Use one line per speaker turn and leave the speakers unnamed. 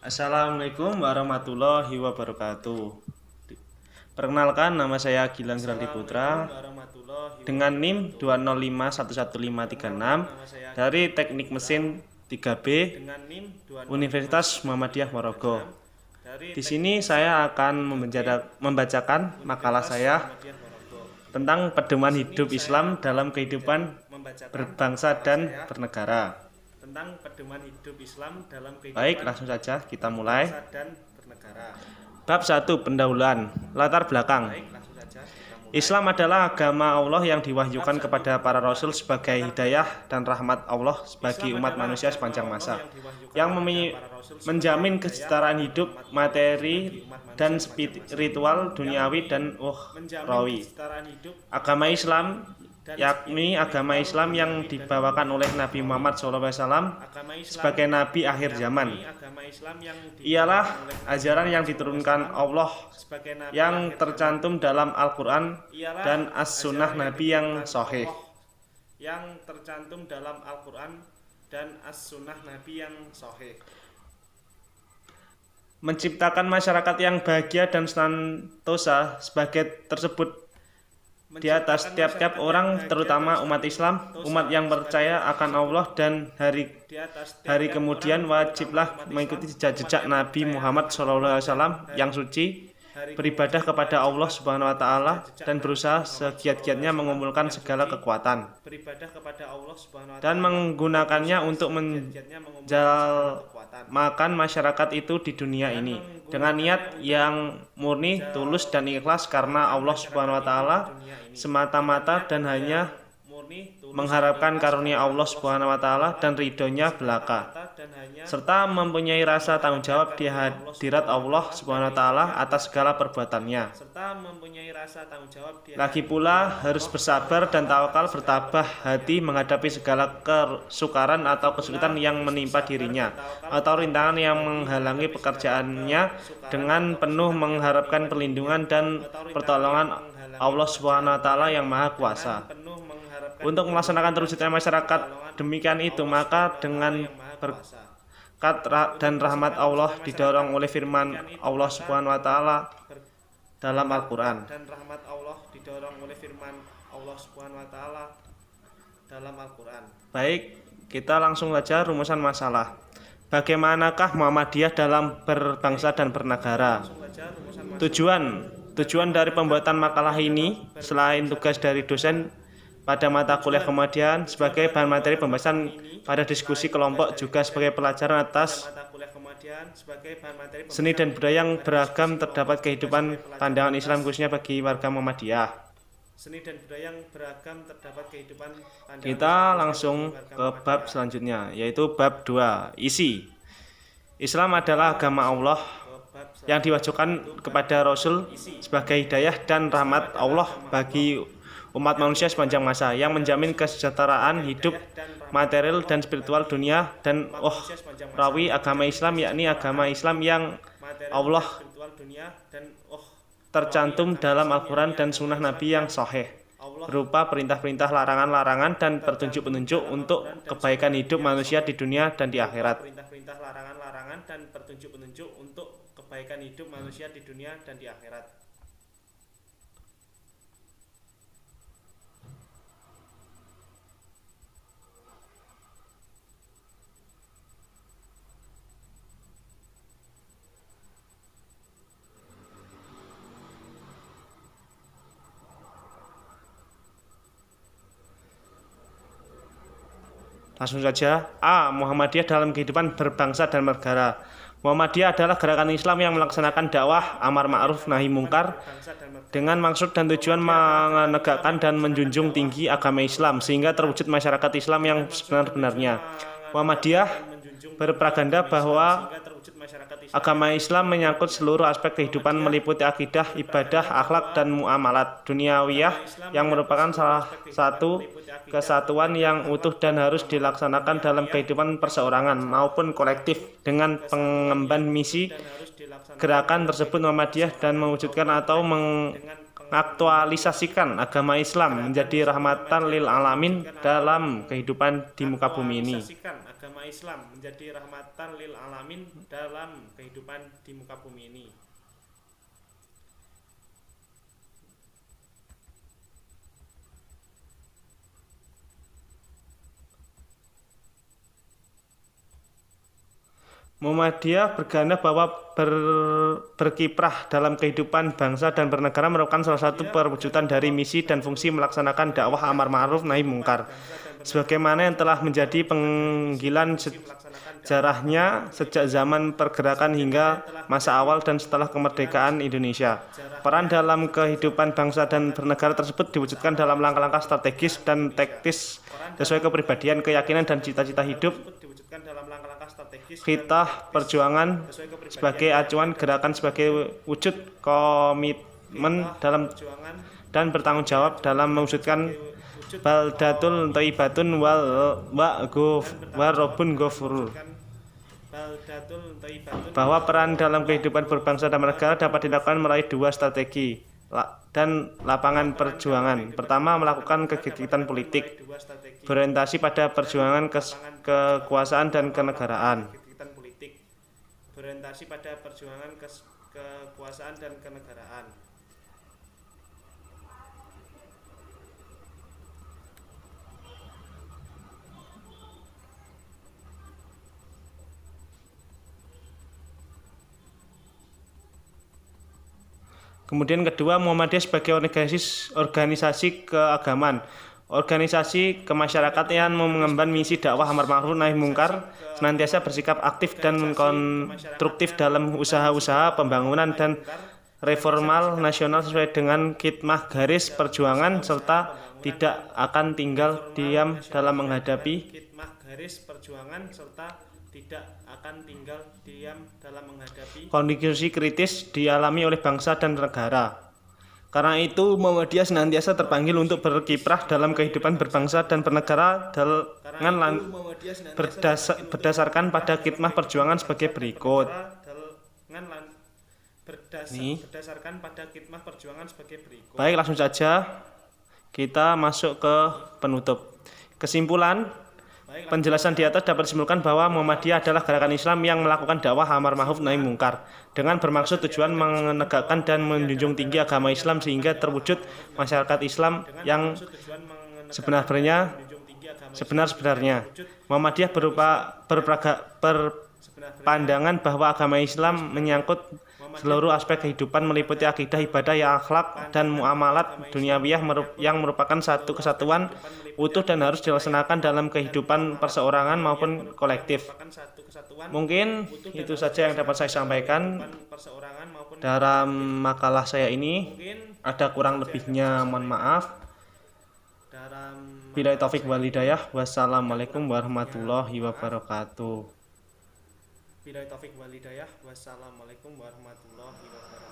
Assalamualaikum warahmatullahi wabarakatuh. Perkenalkan, nama saya Gilang Grandi Putra dengan NIM 205111536 dari Teknik Mesin 3B Universitas Muhammadiyah Morogo. Di sini saya akan membacakan makalah saya tentang pedoman hidup Islam dalam kehidupan berbangsa dan bernegara. Baik, langsung saja kita mulai. Bab 1. Pendahuluan. Latar belakang. Islam adalah agama Allah yang diwahyukan kepada para rasul sebagai hidayah dan rahmat Allah bagi umat manusia sepanjang masa, yang menjamin kesetaraan hidup, materi, dan spiritual, duniawi dan ukhrawi. Agama Islam yakni agama Islam yang dibawakan oleh Nabi Muhammad SAW sebagai Nabi akhir zaman. Ialah ajaran yang diturunkan Allah yang tercantum dalam Al-Quran dan As-Sunnah Nabi yang sahih. Menciptakan masyarakat yang bahagia dan sentosa sebagai tersebut di atas tiap-tiap orang, terutama umat Islam, umat yang percaya akan Allah dan hari kemudian, wajiblah mengikuti jejak-jejak Nabi Muhammad SAW yang suci, beribadah kepada Allah Subhanahu wa Ta'ala, dan berusaha segiat-giatnya mengumpulkan segala kekuatan dan menggunakannya untuk menjalmakan masyarakat itu di dunia ini dengan niat yang murni, tulus, dan ikhlas karena Allah Subhanahu wa Ta'ala semata-mata, dan hanya mengharapkan karunia Allah Subhanahu wa Ta'ala dan ridhonya belaka, serta mempunyai rasa tanggung jawab di hadirat Allah Subhanahu wa Ta'ala atas segala perbuatannya. Lagi pula harus bersabar dan tawakal, bertabah hati menghadapi segala kesukaran atau kesulitan yang menimpa dirinya atau rintangan yang menghalangi pekerjaannya, dengan penuh mengharapkan perlindungan dan pertolongan Allah Subhanahu wa Ta'ala yang Maha Kuasa. Untuk melaksanakan terwujudnya masyarakat demikian itu, maka dengan berkat dan rahmat Allah didorong oleh firman Allah Subhanahu wa Ta'ala dalam Al-Quran. Baik, kita langsung saja rumusan masalah. Bagaimanakah Muhammadiyah dalam berbangsa dan bernegara? Tujuan dari pembuatan makalah ini, selain tugas dari dosen pada mata kuliah Muhammadiyah sebagai bahan materi pembahasan pada diskusi kelompok, juga sebagai pelajaran atas seni dan budaya yang beragam terdapat kehidupan pandangan Islam khususnya bagi warga Muhammadiyah. Kita langsung ke bab selanjutnya, yaitu bab 2. Isi. Islam adalah agama Allah yang diwajibkan kepada Rasul sebagai hidayah dan rahmat Allah bagi umat manusia sepanjang masa, yang menjamin kesejahteraan hidup, material dan spiritual, dunia dan ukhrawi. Agama Islam yakni agama Islam yang Allah tercantum dalam Al-Quran dan Sunnah Nabi yang sahih, berupa perintah-perintah, larangan-larangan, dan petunjuk-petunjuk untuk kebaikan hidup manusia di dunia dan di akhirat. Langsung saja. A. Muhammadiyah dalam kehidupan berbangsa dan bernegara. Muhammadiyah adalah gerakan Islam yang melaksanakan dakwah amar ma'ruf nahi mungkar dengan maksud dan tujuan menegakkan dan menjunjung tinggi agama Islam sehingga terwujud masyarakat Islam yang sebenar-benarnya. Muhammadiyah berpropaganda bahwa agama Islam menyangkut seluruh aspek kehidupan, meliputi akidah, ibadah, akhlak, dan muamalat duniawiyah, yang merupakan salah satu kesatuan yang utuh dan harus dilaksanakan dalam kehidupan perseorangan maupun kolektif. Dengan pengemban misi gerakan tersebut, Muhammadiyah dan mewujudkan atau mengaktualisasikan agama Islam menjadi rahmatan lil alamin dalam kehidupan di muka bumi ini. agama Islam menjadi rahmatan lil alamin dalam kehidupan di muka bumi ini. Muhammadiyah berkehendak bahwa berkiprah dalam kehidupan bangsa dan bernegara merupakan salah satu perwujudan dari misi dan fungsi melaksanakan dakwah amar ma'ruf nahi mungkar, sebagaimana yang telah menjadi panggilan sejarahnya sejak zaman pergerakan hingga masa awal dan setelah kemerdekaan Indonesia. Peran dalam kehidupan bangsa dan bernegara tersebut diwujudkan dalam langkah-langkah strategis dan taktis sesuai kepribadian, keyakinan, dan cita-cita hidup. Khitah perjuangan sebagai acuan, gerakan sebagai wujud komitmen dalam dan bertanggung jawab dalam mewujudkan baldatul thayyibatun wa robun ghafur, bahwa peran dalam kehidupan berbangsa dan bernegara dapat dilakukan melalui dua strategi dan lapangan perjuangan. Pertama, melakukan kegiatan politik berorientasi pada perjuangan kekuasaan dan kenegaraan. Berorientasi pada perjuangan kekuasaan dan kenegaraan. Kemudian kedua, Muhammadiyah sebagai organisasi keagamaan, organisasi kemasyarakatan yang mengemban misi dakwah amar ma'ruf nahi mungkar, senantiasa bersikap aktif dan konstruktif dalam usaha-usaha pembangunan dan reformal nasional sesuai dengan khidmah garis perjuangan, serta tidak akan tinggal diam dalam menghadapi kondisi kritis dialami oleh bangsa dan negara. Karena itu, Muhammadiyah senantiasa terpanggil untuk berkiprah dalam kehidupan berbangsa dan bernegara dengan berdasarkan pada khidmah perjuangan sebagai berikut. Baik, langsung saja kita masuk ke penutup. Kesimpulan, penjelasan di atas dapat disimpulkan bahwa Muhammadiyah adalah gerakan Islam yang melakukan dakwah amar ma'ruf nahi mungkar dengan bermaksud tujuan menegakkan dan menjunjung tinggi agama Islam sehingga terwujud masyarakat Islam yang sebenar-benarnya. Muhammadiyah berpandangan bahwa agama Islam menyangkut seluruh aspek kehidupan, meliputi akidah, ibadah, akhlak, dan muamalat duniawiyah yang merupakan satu kesatuan utuh dan harus dilaksanakan dalam kehidupan perseorangan maupun kolektif. Mungkin itu saja yang dapat saya sampaikan dalam makalah saya ini. Ada kurang lebihnya mohon maaf. Billahi taufik wal hidayah. Wassalamualaikum warahmatullahi wabarakatuh. Wassalamualaikum warahmatullahi wabarakatuh.